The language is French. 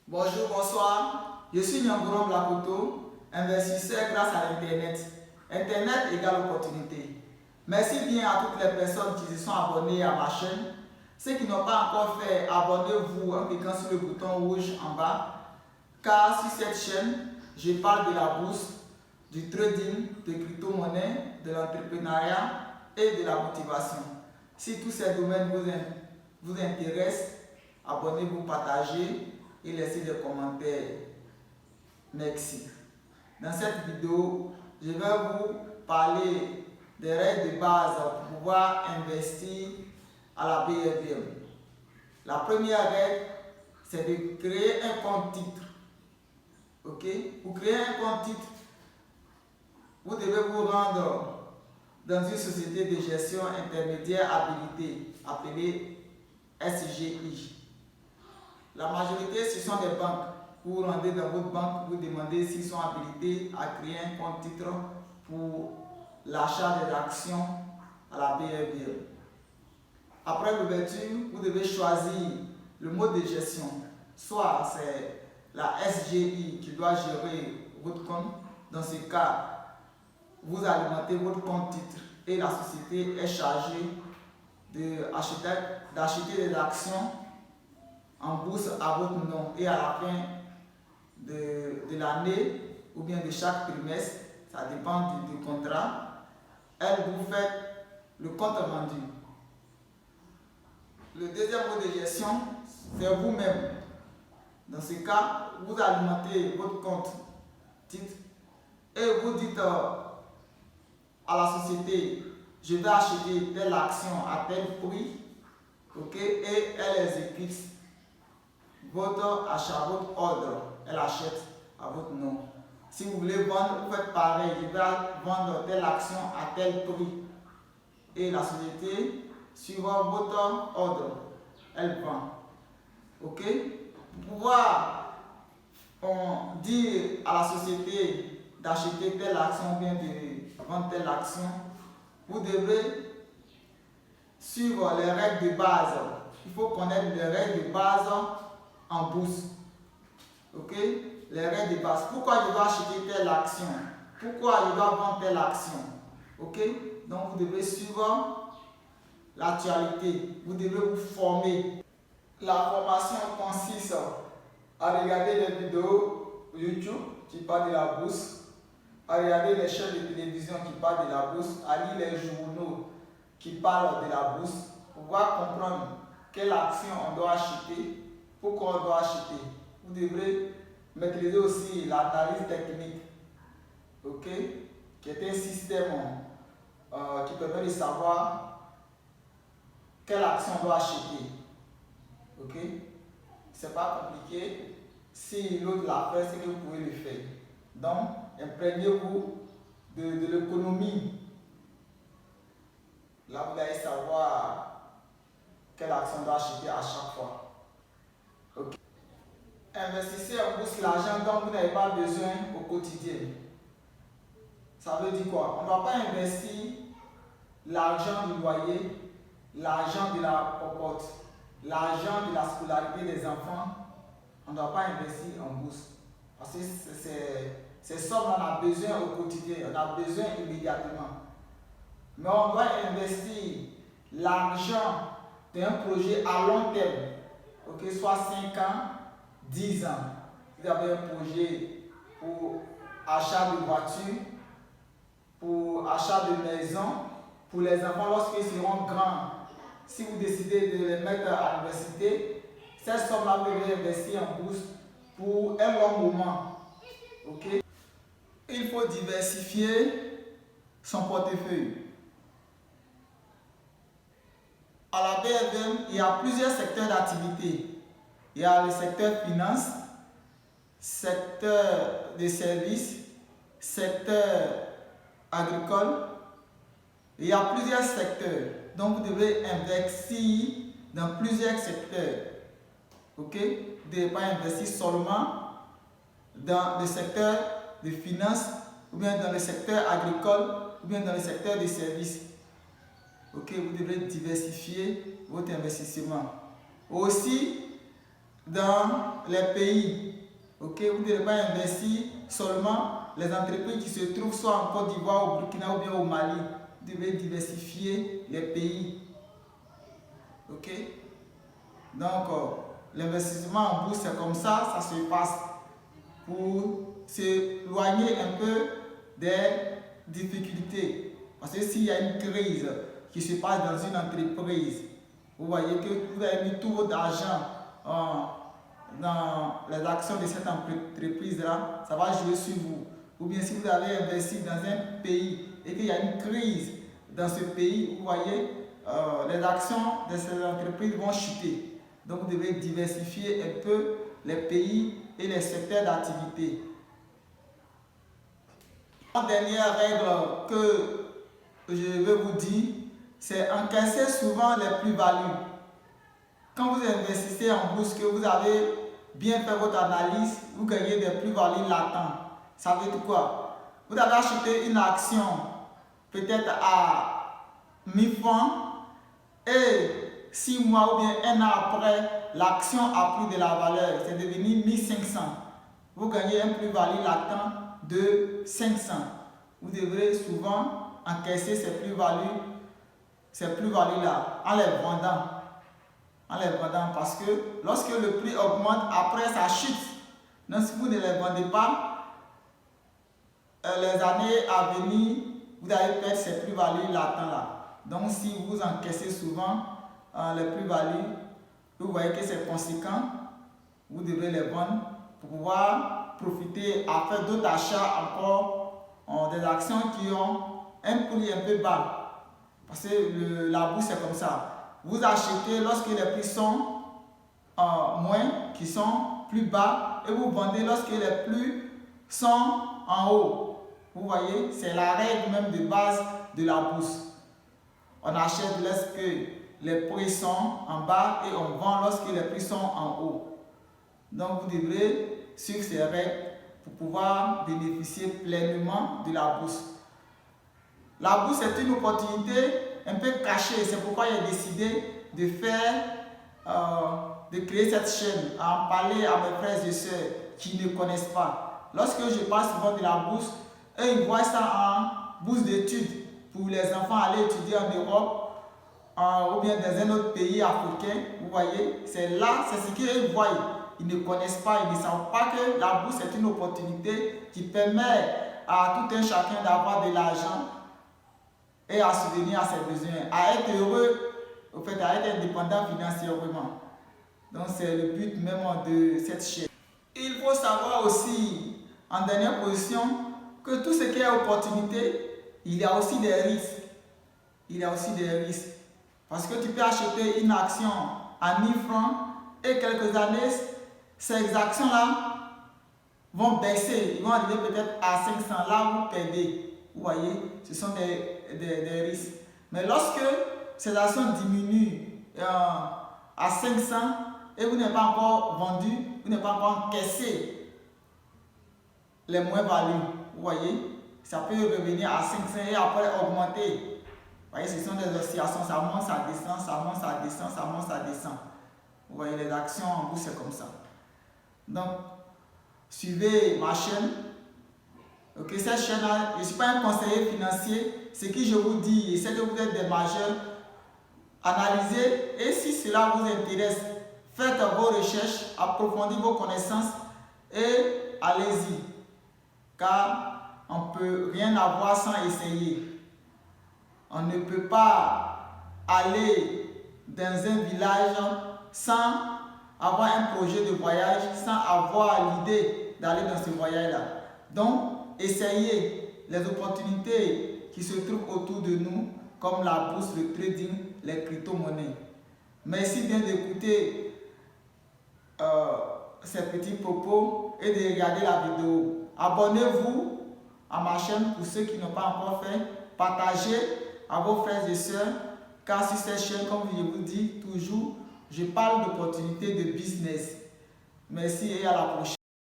Bonjour, bonsoir. Je suis Nyambourong Blakoto, investisseur grâce à l'Internet. Internet égale opportunité. Merci bien à toutes les personnes qui se sont abonnées à ma chaîne. Ceux qui n'ont pas encore fait, abonnez-vous en cliquant sur le bouton rouge en bas. Car sur cette chaîne, je parle de la bourse, du trading, de crypto-monnaie, de l'entrepreneuriat et de la motivation. Si tous ces domaines vous intéressent, abonnez-vous, partagez et laissez des commentaires. Merci. Dans cette vidéo, je vais vous parler des règles de base pour pouvoir investir à la BFM. La première règle, c'est de créer un compte titre. Ok? Pour créer un compte titre, vous devez vous rendre dans une société de gestion intermédiaire habilitée appelée SGI. La majorité, ce sont des banques. Vous rendez dans votre banque, vous demandez s'ils sont habilités à créer un compte titre pour l'achat des actions à la BFM. Après l'ouverture, vous devez choisir le mode de gestion. Soit c'est la SGI qui doit gérer votre compte. Dans ce cas, vous alimentez votre compte titre et la société est chargée d'acheter des actions en bourse à votre nom, et à la fin de l'année ou bien de chaque trimestre, ça dépend du contrat, elle vous fait le compte rendu. Le deuxième mode de gestion, c'est vous-même. Dans ce cas, vous alimentez votre compte titre et vous dites à la société, je vais acheter telle action à tel prix, ok, et elle exécute votre achat, votre ordre, elle achète à votre nom. Si vous voulez vendre, vous faites pareil, je vais vendre telle action à tel prix. Et la société, suivant votre ordre, elle vend. Ok? Pour pouvoir dire à la société d'acheter telle action ou bien de vendre telle action, vous devez suivre les règles de base. Il faut connaître les règles de base en bourse. Ok? Les règles de base. Pourquoi je dois acheter telle action? Pourquoi je dois vendre telle action? Ok? Donc vous devez suivre l'actualité. Vous devez vous former. La formation consiste à regarder les vidéos YouTube qui parlent de la bourse, à regarder les chaînes de télévision qui parlent de la bourse, à lire les journaux qui parlent de la bourse, pour pouvoir comprendre quelle action on doit acheter, pourquoi on doit acheter. Vous devrez maîtriser aussi l'analyse technique, ok, qui est un système qui permet de savoir quelle action on doit acheter. Ok, c'est pas compliqué. Si l'autre l'a fait, c'est que vous pouvez le faire. Donc, imprégnez-vous de l'économie. Là, vous allez savoir quelle action on doit acheter à chaque fois. Okay. Investissez en bourse l'argent dont vous n'avez pas besoin au quotidien. Ça veut dire quoi? On ne doit pas investir l'argent du loyer, l'argent de la popote, l'argent de la scolarité des enfants. On ne doit pas investir en bourse. Parce que c'est ça qu'on a besoin au quotidien, on a besoin immédiatement. Mais on doit investir l'argent d'un projet à long terme, ok, soit 5 ans, 10 ans. Vous avez un projet pour achat de voiture, pour achat de maison, pour les enfants lorsqu'ils seront grands. Si vous décidez de les mettre à l'université, cette somme-là, vous devez investir en bourse pour un long moment. Okay? Il faut diversifier son portefeuille. À la BFM, il y a plusieurs secteurs d'activité. Il y a le secteur finance, secteur des services, secteur agricole. Il y a plusieurs secteurs. Donc, vous devez investir dans plusieurs secteurs. Ok? Vous ne devez pas investir seulement dans le secteur de finance, ou bien dans le secteur agricole, ou bien dans le secteur des services. Ok? Vous devez diversifier votre investissement. Aussi, dans les pays. Ok, vous ne devez pas investir seulement les entreprises qui se trouvent soit en Côte d'Ivoire, au Burkina ou bien au Mali. Vous devez diversifier les pays. Ok, donc l'investissement en bourse, c'est comme ça se passe pour s'éloigner un peu des difficultés. Parce que s'il y a une crise qui se passe dans une entreprise, vous voyez que vous avez mis tout votre argent dans les actions de cette entreprise-là, ça va jouer sur vous. Ou bien si vous avez investi dans un pays et qu'il y a une crise dans ce pays, vous voyez, les actions de ces entreprises vont chuter. Donc vous devez diversifier un peu les pays et les secteurs d'activité. La dernière règle que je veux vous dire, c'est encaisser souvent les plus-values. Quand vous investissez en bourse, que vous avez bien fait votre analyse, vous gagnez des plus-values latentes. Ça veut dire quoi? Vous avez acheté une action peut-être à 1000 francs et 6 mois ou bien 1 an après, l'action a pris de la valeur, c'est devenu 1500. Vous gagnez un plus-value latent de 500. Vous devrez souvent encaisser ces plus-values-là en les vendant. Parce que lorsque le prix augmente, après ça chute. Donc si vous ne les vendez pas, les années à venir, vous allez perdre ces plus-values latentes-là. Donc si vous encaissez souvent les plus-values, vous voyez que c'est conséquent, vous devez les vendre pour pouvoir profiter à faire d'autres achats encore des actions qui ont un prix un peu bas. Parce que la bourse c'est comme ça. Vous achetez lorsque les prix sont moins, qui sont plus bas, et vous vendez lorsque les prix sont en haut. Vous voyez, c'est la règle même de base de la bourse. On achète lorsque les prix sont en bas et on vend lorsque les prix sont en haut. Donc vous devrez suivre ces règles pour pouvoir bénéficier pleinement de la bourse. La bourse est une opportunité un peu cachée, c'est pourquoi j'ai décidé de créer cette chaîne, à en parler à mes frères et sœurs qui ne connaissent pas. Lorsque je parle souvent de la bourse, eux ils voient ça en bourse d'études pour les enfants aller étudier en Europe ou bien dans un autre pays africain. Vous voyez, c'est ce qu'ils voient. Ils ne connaissent pas, ils ne savent pas que la bourse est une opportunité qui permet à tout un chacun d'avoir de l'argent et à subvenir à ses besoins, à être heureux, au fait, à être indépendant financièrement. Donc c'est le but même de cette chaîne. Il faut savoir aussi, en dernière position, que tout ce qui est opportunité, il y a aussi des risques. Parce que tu peux acheter une action à 1000 francs et quelques années, ces actions-là vont baisser. Ils vont arriver peut-être à 500. Là, vous perdez. Vous voyez, ce sont des risques. Mais lorsque ces actions diminuent à 500 et vous n'avez pas encore vendu, vous n'avez pas encore encaissé les moins-values, vous voyez, ça peut revenir à 500 et après augmenter. Vous voyez, ce sont des oscillations, ça monte, ça descend, ça monte, ça descend, ça monte, ça descend. Vous voyez, les actions en bourse, c'est comme ça. Donc, suivez ma chaîne. Ok, cette chaîne-là, je ne suis pas un conseiller financier. Ce que je vous dis, c'est que vous êtes des majeurs. Analysez et si cela vous intéresse, faites vos recherches, approfondissez vos connaissances et allez-y. Car on ne peut rien avoir sans essayer. On ne peut pas aller dans un village sans avoir un projet de voyage, sans avoir l'idée d'aller dans ce voyage-là. Donc, essayez les opportunités qui se trouvent autour de nous, comme la bourse, le trading, les crypto-monnaies. Merci bien d'écouter ces petits propos et de regarder la vidéo. Abonnez-vous à ma chaîne pour ceux qui n'ont pas encore fait. Partagez à vos frères et sœurs, car sur cette chaîne, comme je vous dis toujours, je parle d'opportunités de business. Merci et à la prochaine.